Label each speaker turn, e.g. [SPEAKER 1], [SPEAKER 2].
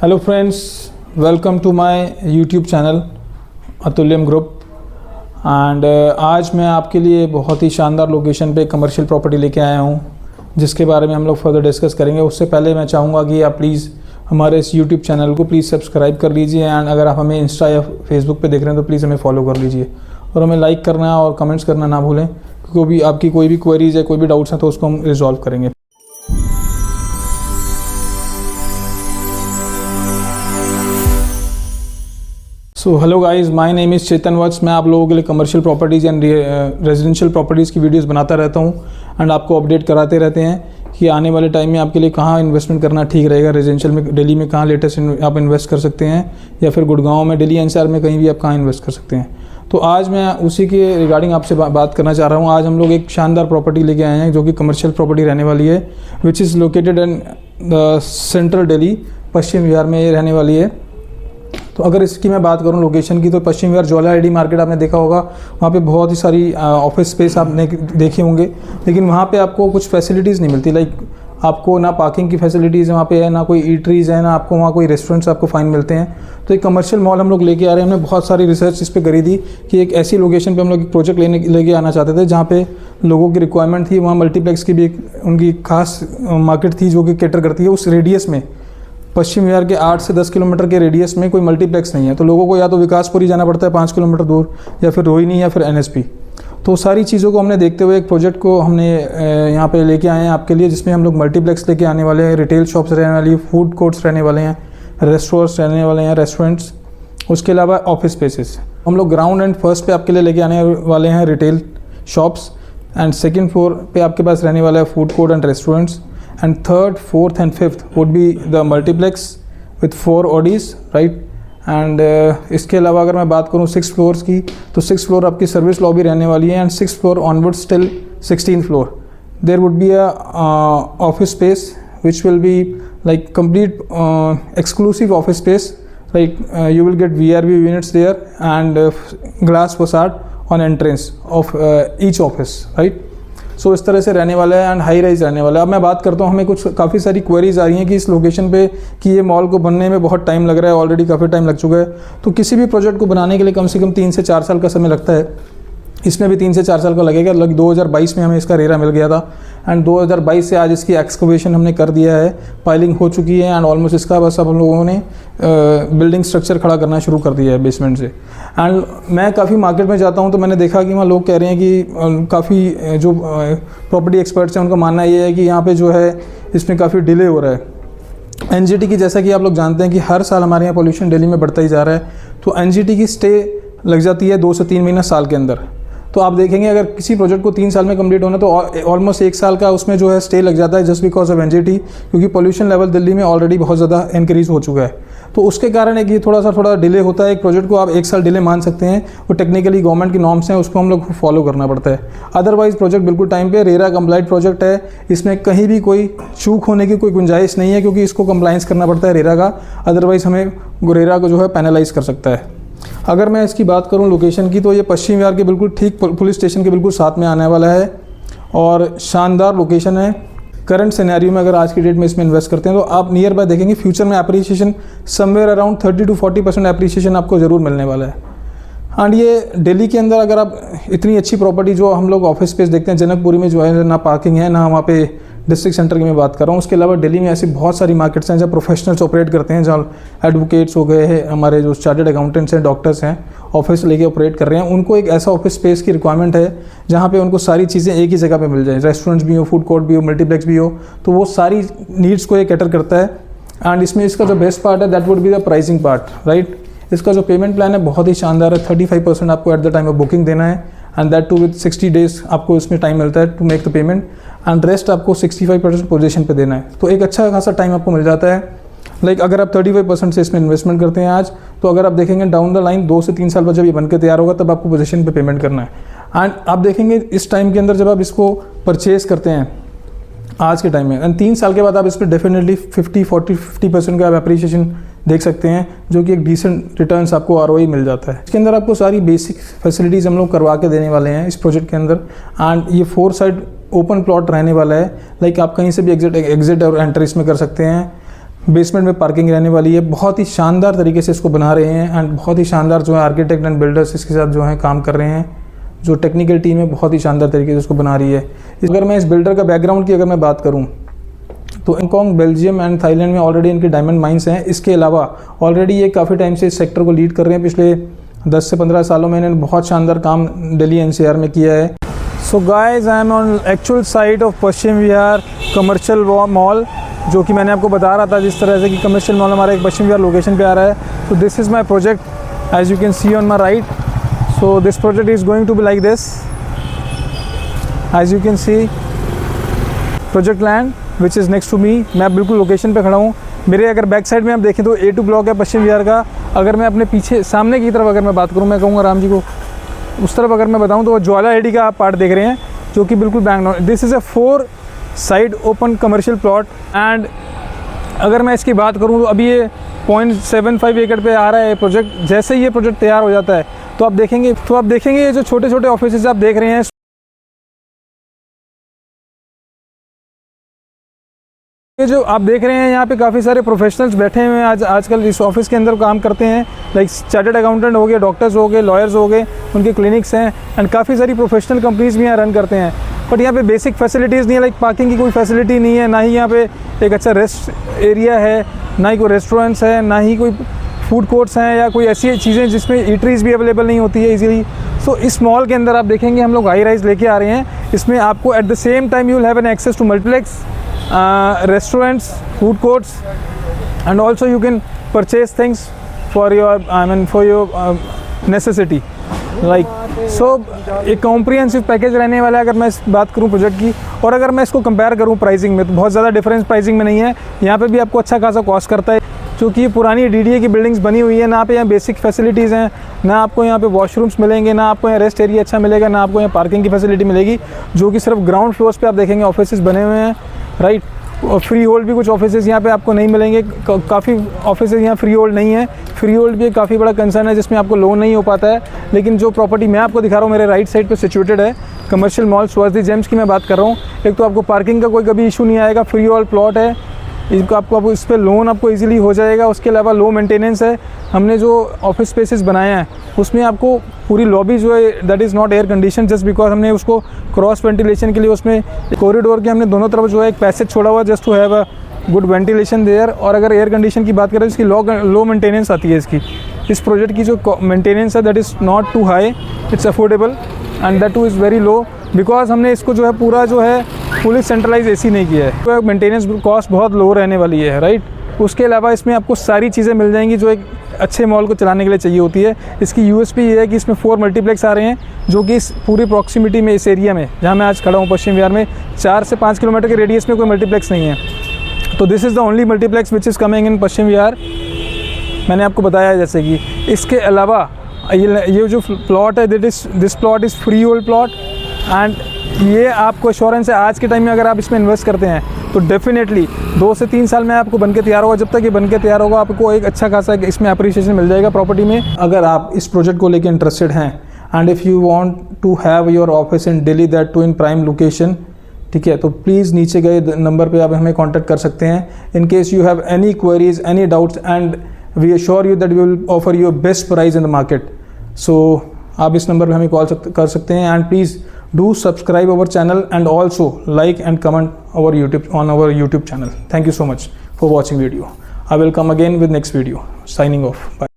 [SPEAKER 1] Hello friends, welcome to my YouTube channel Atulyam group. And आज मैं आपके लिए बहुत ही शानदार लोकेशन पे कमर्शियल प्रॉपर्टी लेके आया हूँ, जिसके बारे में हम लोग फर्दर डिस्कस करेंगे। उससे पहले मैं चाहूँगा कि आप प्लीज़ हमारे इस यूट्यूब चैनल को प्लीज़ सब्सक्राइब कर लीजिए। एंड अगर आप हमें इंस्टा या फेसबुक पे देख रहे हैं तो प्लीज़ हमें फॉलो कर लीजिए और हमें लाइक करना और कमेंट्स करना ना भूलें, क्योंकि भी आपकी कोई भी क्वेरीज है, कोई भी डाउट्स हैं तो उसको हम रिजॉल्व करेंगे। So hello guys, my name is Chetan Vats. मैं आप लोगों के लिए commercial properties and residential properties की वीडियोस बनाता रहता हूं एंड आपको अपडेट कराते रहते हैं कि आने वाले टाइम में आपके लिए कहां इन्वेस्टमेंट करना ठीक रहेगा। रेजिडेंशियल में दिल्ली में कहां लेटेस्ट आप इन्वेस्ट कर सकते हैं, या फिर गुड़गांव में, दिल्ली एनसीआर में कहीं भी आप कहां इन्वेस्ट कर सकते हैं। तो आज मैं उसी के रिगार्डिंग आपसे बात करना चाह रहा हूँ। आज हम लोग एक शानदार प्रॉपर्टी लेके आए हैं जो कि कमर्शियल प्रॉपर्टी रहने वाली है, which is located in the central Delhi, Paschim Vihar में ये रहने वाली है। तो अगर इसकी मैं बात करूं लोकेशन की, तो पश्चिम विहार ज्वाला आईडी मार्केट आपने देखा होगा, वहाँ पे बहुत ही सारी ऑफिस स्पेस आपने देखे होंगे, लेकिन वहाँ पे आपको कुछ फैसिलिटीज़ नहीं मिलती। लाइक आपको ना पार्किंग की फैसिलिटीज़ है वहाँ पे, है ना कोई ईटरीज़ है, ना आपको वहाँ कोई रेस्टोरेंट्स आपको फाइन मिलते हैं। तो एक कमर्शियल मॉल हम लोग लेके आ रहे हैं। हमने बहुत सारी रिसर्च इस पर करी थी कि एक ऐसी लोकेशन पे हम लोग एक प्रोजेक्ट लेके आना चाहते थे जहाँ पे लोगों की रिक्वायरमेंट थी। वहाँ मल्टीप्लेक्स की भी एक उनकी खास मार्केट थी जो कि कैटर करती है। उस रेडियस में, पश्चिम विहार के 8 से 10 किलोमीटर के रेडियस में कोई मल्टीप्लेक्स नहीं है, तो लोगों को या तो विकासपुरी जाना पड़ता है 5 किलोमीटर दूर, या फिर रोहिणी, या फिर एनएसपी। तो सारी चीज़ों को हमने देखते हुए एक प्रोजेक्ट को हमने यहाँ पे लेके आए हैं आपके लिए, जिसमें हम लोग मल्टीप्लेक्स लेके आने वाले हैं, रिटेल शॉप्स रहने वाली है, फूड कोर्ट्स रहने वाले हैं, रेस्टोरेंट्स रहने वाले हैं, रेस्टोरेंट्स, उसके अलावा ऑफिस स्पेसेस। हम लोग ग्राउंड एंड फर्स्ट पे आपके लिए लेके आने वाले हैं retail shops, and second floor पे आपके पास रहने वाला है food court and restaurants, and third, fourth and fifth would be the multiplex with 4 ODs, right? and इसके अलावा अगर मैं बात करूँ 6 फ्लोर्स की, तो 6 फ्लोर आपकी सर्विस लॉबी रहने वाली है, and 6 floor onwards till 16 floor there would be a office space which will be like complete exclusive office space, like you will get VRV units there and glass facade on entrance of each office, right? सो इस तरह से रहने वाला है and high rise रहने वाला है। अब मैं बात करता हूँ, हमें कुछ काफ़ी सारी क्वेरीज आ रही हैं कि इस लोकेशन पे कि ये मॉल को बनने में बहुत टाइम लग रहा है, ऑलरेडी काफ़ी टाइम लग चुका है। तो किसी भी प्रोजेक्ट को बनाने के लिए कम से कम 3 से 4 साल का समय लगता है। इसमें भी 3 से 4 साल का लगेगा। 2022 में हमें इसका रेरा मिल गया था, एंड 2022 से आज इसकी एक्सकवेशन हमने कर दिया है, पाइलिंग हो चुकी है, एंड ऑलमोस्ट इसका बस अब हम लोगों ने बिल्डिंग स्ट्रक्चर खड़ा करना शुरू कर दिया है बेसमेंट से। एंड मैं काफ़ी मार्केट में जाता हूं तो मैंने देखा कि वहाँ लोग कह रहे हैं कि काफ़ी जो प्रॉपर्टी एक्सपर्ट्स हैं उनका मानना ये है कि यहाँ पे जो है इसमें काफ़ी डिले हो रहा है। एनजीटी की, जैसा कि आप लोग जानते हैं कि हर साल हमारे यहाँ पोल्यूशन दिल्ली में बढ़ता ही जा रहा है, तो एनजीटी की स्टे लग जाती है 2 से 3 महीना साल के अंदर। तो आप देखेंगे अगर किसी प्रोजेक्ट को 3 साल में कंप्लीट होना तो ऑलमोस्ट 1 साल का उसमें जो है स्टे लग जाता है, जस्ट बिकॉज ऑफ एनजीटी, क्योंकि पोल्यूशन लेवल दिल्ली में ऑलरेडी बहुत ज़्यादा इंक्रीज हो चुका है। तो उसके कारण एक ये थोड़ा डिले होता है। एक प्रोजेक्ट को आप 1 साल डिले मान सकते हैं, वो टेक्निकली गवर्नमेंट की नॉर्म्स हैं, उसको हम लोग फॉलो करना पड़ता है। अदरवाइज प्रोजेक्ट बिल्कुल टाइम पे रेरा कंप्लाइंट प्रोजेक्ट है, इसमें कहीं भी कोई चूक होने की कोई गुंजाइश नहीं है, क्योंकि इसको कंप्लाइंस करना पड़ता है रेरा का, अदरवाइज हमें रेरा को जो है पेनलाइज कर सकता है। अगर मैं इसकी बात करूं लोकेशन की, तो ये पश्चिम विहार के बिल्कुल ठीक पुलिस स्टेशन के बिल्कुल साथ में आने वाला है और शानदार लोकेशन है। करंट सिनेरियो में अगर आज की डेट में इसमें इन्वेस्ट करते हैं तो आप नियर बाय देखेंगे फ्यूचर में appreciation somewhere around 30 to 40% appreciation आपको ज़रूर मिलने वाला है। एंड ये दिल्ली के अंदर अगर आप इतनी अच्छी प्रॉपर्टी, जो हम लोग ऑफिस स्पेस देखते हैं जनकपुरी में, जो है ना पार्किंग है, ना वहाँ पे डिस्ट्रिक्ट सेंटर की मैं बात कर रहा हूँ। उसके अलावा दिल्ली में ऐसी बहुत सारी मार्केट्स हैं जहाँ प्रोफेशनल्स ऑपरेट करते हैं, जहाँ एडवोकेट्स हो गए हैं, हमारे जो चार्टर्ड अकाउंटेंट्स हैं, डॉक्टर्स हैं, ऑफिस लेके ऑपरेट कर रहे हैं। उनको एक ऐसा ऑफिस स्पेस की रिक्वायरमेंट है जहाँ पे उनको सारी चीज़ें एक ही जगह पे मिल जाए, रेस्टोरेंट्स भी हो, फूड कोर्ट भी हो, मल्टीप्लेक्स भी हो, तो वो सारी नीड्स को ये कैटर करता है। एंड इसमें इसका जो बेस्ट पार्ट है that would be the pricing part, right? इसका जो पेमेंट प्लान है बहुत ही शानदार है। 35% आपको at the time of booking देना है, and that too with 60 days आपको इसमें टाइम मिलता है to make the payment, and rest आपको 65% पोजीशन पे देना है। तो एक अच्छा खासा टाइम आपको मिल जाता है। लाइक अगर आप 35% से इसमें इन्वेस्टमेंट करते हैं आज, तो अगर आप देखेंगे डाउन द लाइन 2 से 3 साल बाद जब ये बनकर तैयार होगा तब आपको पोजीशन पे पेमेंट करना है। एंड आप देखेंगे इस टाइम के अंदर जब आप इसको परचेज करते हैं आज के टाइम में, एंड 3 साल के बाद आप इस पर डेफिनेटली 50% का आप एप्रिसिएशन देख सकते हैं, जो कि एक डिसेंट रिटर्न्स आपको आरओआई मिल जाता है। इसके अंदर आपको सारी बेसिक फैसिलिटीज़ हम लोग करवा के देने वाले हैं इस प्रोजेक्ट के अंदर। एंड ये 4 साइड ओपन प्लॉट रहने वाला है, लाइक आप कहीं से भी एग्जिट और एंटर इसमें कर सकते हैं। बेसमेंट में पार्किंग रहने वाली है। बहुत ही शानदार तरीके से इसको बना रहे हैं एंड बहुत ही शानदार जो है आर्किटेक्ट एंड बिल्डर्स इसके साथ जो है काम कर रहे हैं। जो टेक्निकल टीम है बहुत ही शानदार तरीके से इसको बना रही है। अगर मैं इस बिल्डर का बैकग्राउंड की अगर मैं बात करूँ तो हांगकॉन्ग, बेल्जियम एंड थाईलैंड में ऑलरेडी इनके डायमंड माइंस हैं। इसके अलावा ऑलरेडी ये काफ़ी टाइम से इस सेक्टर को लीड कर रहे हैं। पिछले 10 से 15 सालों में इन्होंने बहुत शानदार काम दिल्ली एनसीआर में किया है। So guys, I am on actual site of Paschim Vihar commercial mall, जो कि मैंने आपको बता रहा था जिस तरह से कि कमर्शियल मॉल हमारा एक पश्चिम विहार लोकेशन पे आ रहा है। तो this is my project as you can see on my right. So this project is going to be like this, as you can see project land which is next to me. मैं बिल्कुल location पे खड़ा हूँ। मेरे अगर back side में आप देखें तो A2 ब्लॉक है पश्चिम विहार का। अगर मैं अपने पीछे सामने की तरफ अगर मैं बात करूँ, मैं कहूँगा राम जी को उस तरफ अगर मैं बताऊँ तो वो ज्वाला एडी का आप पार्ट देख रहे हैं, जो कि बिल्कुल bank. This is a 4 side open commercial plot. And अगर मैं इसकी बात करूँ तो अभी ये 0.75 एकड़ पे आ रहा है प्रोजेक्ट। जैसे ही ये प्रोजेक्ट तैयार हो जाता है तो आप देखेंगे ये जो छोटे छोटे ऑफिस आप देख रहे हैं, ये जो आप देख रहे हैं यहाँ पे काफ़ी सारे प्रोफेशनल्स बैठे हुए हैं आजकल इस ऑफिस के अंदर काम करते हैं। लाइक चार्टर्ड अकाउंटेंट हो गए, डॉक्टर्स हो गए, लॉयर्स हो गए, उनके क्लिनिक्स हैं एंड काफ़ी सारी प्रोफेशनल कंपनीज भी यहाँ रन करते हैं। बट यहाँ पे बेसिक फैसिलिटीज़ नहीं है, लाइक पार्किंग की कोई फैसिलिटी नहीं है, ना ही यहाँ पे एक अच्छा रेस्ट एरिया है, ना ही कोई रेस्टोरेंट्स है, ना ही कोई फूड कोर्ट्स हैं या कोई ऐसी चीज़ें जिसमें ईटरीज भी अवेलेबल नहीं होती है ईजिली। सो इस मॉल के अंदर आप देखेंगे हम लोग हाई राइज लेके आ रहे हैं। इसमें आपको at the same time you will have an access to multiplex, restaurants, food courts, and also you can purchase things for your necessity, like so एक कॉम्प्रिहेंसिव पैकेज रहने वाला है अगर मैं इस बात करूँ प्रोजेक्ट की। और अगर मैं इसको कंपेयर करूँ प्राइसिंग में तो बहुत ज़्यादा डिफरेंस प्राइसिंग में नहीं है। यहाँ पे भी आपको अच्छा खासा कॉस्ट करता है, क्योंकि ये पुरानी DDA की बिल्डिंग्स बनी हुई है। ना पे यहाँ बेसिक फैसिलिटीज़ हैं, ना आपको यहाँ पे वॉशरूम्स मिलेंगे, ना आपको यहाँ रेस्ट एरिया अच्छा मिलेगा, ना आपको यहाँ पार्किंग की फैसिलिटी मिलेगी, जो कि सिर्फ ग्राउंड फ्लोर्स पे आप देखेंगे ऑफिस बने हुए हैं, राइट। और फ्री होल्ड भी कुछ ऑफिस यहाँ पे आपको नहीं मिलेंगे। काफ़ी ऑफिस यहाँ फ्री होल्ड नहीं है। फ्री होल्ड भी एक काफ़ी बड़ा कंसर्न है जिसमें आपको लोन नहीं हो पाता है। लेकिन जो प्रॉपर्टी मैं आपको दिखा रहा हूँ मेरे राइट साइड पे सिचुएटेड है कमर्शियल मॉल स्वाति जेम्स की मैं बात कर रहा हूँ। एक तो आपको पार्किंग का कोई कभी इशू नहीं आएगा, फ्री होल्ड प्लॉट है, आपको इस पर लोन आपको इजीली हो जाएगा। उसके अलावा लो मेंटेनेंस है। हमने जो ऑफिस स्पेसेस बनाए हैं उसमें आपको पूरी लॉबी जो है that is not air condition, just because हमने उसको क्रॉस वेंटिलेशन के लिए उसमें कॉरिडोर के हमने दोनों तरफ जो है एक पैसेज छोड़ा हुआ just to have a good ventilation there. और अगर एयर कंडीशन की बात करें तो इसकी लो मेंटेनेंस आती है। इस प्रोजेक्ट की जो मेंटेनेंस है that is not too high, it's affordable and that too is very low, because हमने इसको जो है पूरा जो है फुली सेंट्रलाइज AC नहीं किया है। तो मेंटेनेंस कॉस्ट बहुत लो रहने वाली है, राइट। उसके अलावा इसमें आपको सारी चीज़ें मिल जाएंगी जो एक अच्छे मॉल को चलाने के लिए चाहिए होती है। इसकी USP ये है कि इसमें 4 मल्टीप्लेक्स आ रहे हैं, जो कि इस पूरी प्रॉक्सिमिटी में इस एरिया में जहाँ मैं आज खड़ा हूँ पश्चिम विहार में 4 से 5 किलोमीटर के रेडियस में कोई मल्टीप्लेक्स नहीं है। तो this is the only multiplex which is coming in Paschim Vihar. मैंने आपको बताया जैसे कि इसके अलावा ये जो प्लॉट है this plot is free hold plot and ये आपको एश्योरेंस है आज के टाइम में अगर आप इसमें इन्वेस्ट करते हैं तो डेफिनेटली 2 से 3 साल में आपको बन के तैयार होगा। जब तक ये बन के तैयार होगा आपको एक अच्छा खासा इसमें अप्रिसिएशन मिल जाएगा प्रॉपर्टी में। अगर आप इस प्रोजेक्ट को लेकर इंटरेस्टेड हैं and if you want to have your office in Delhi that too in prime location, ठीक है, तो प्लीज़ नीचे गए नंबर पे आप हमें कांटेक्ट कर सकते हैं। In case you have any queries, any doubts and we assure you that we will offer you best price in the market. So आप इस नंबर पे हमें कॉल कर सकते हैं and please do subscribe our channel and also like and comment our YouTube channel. Thank you so much for watching video. I will come again with next video. Signing off. Bye.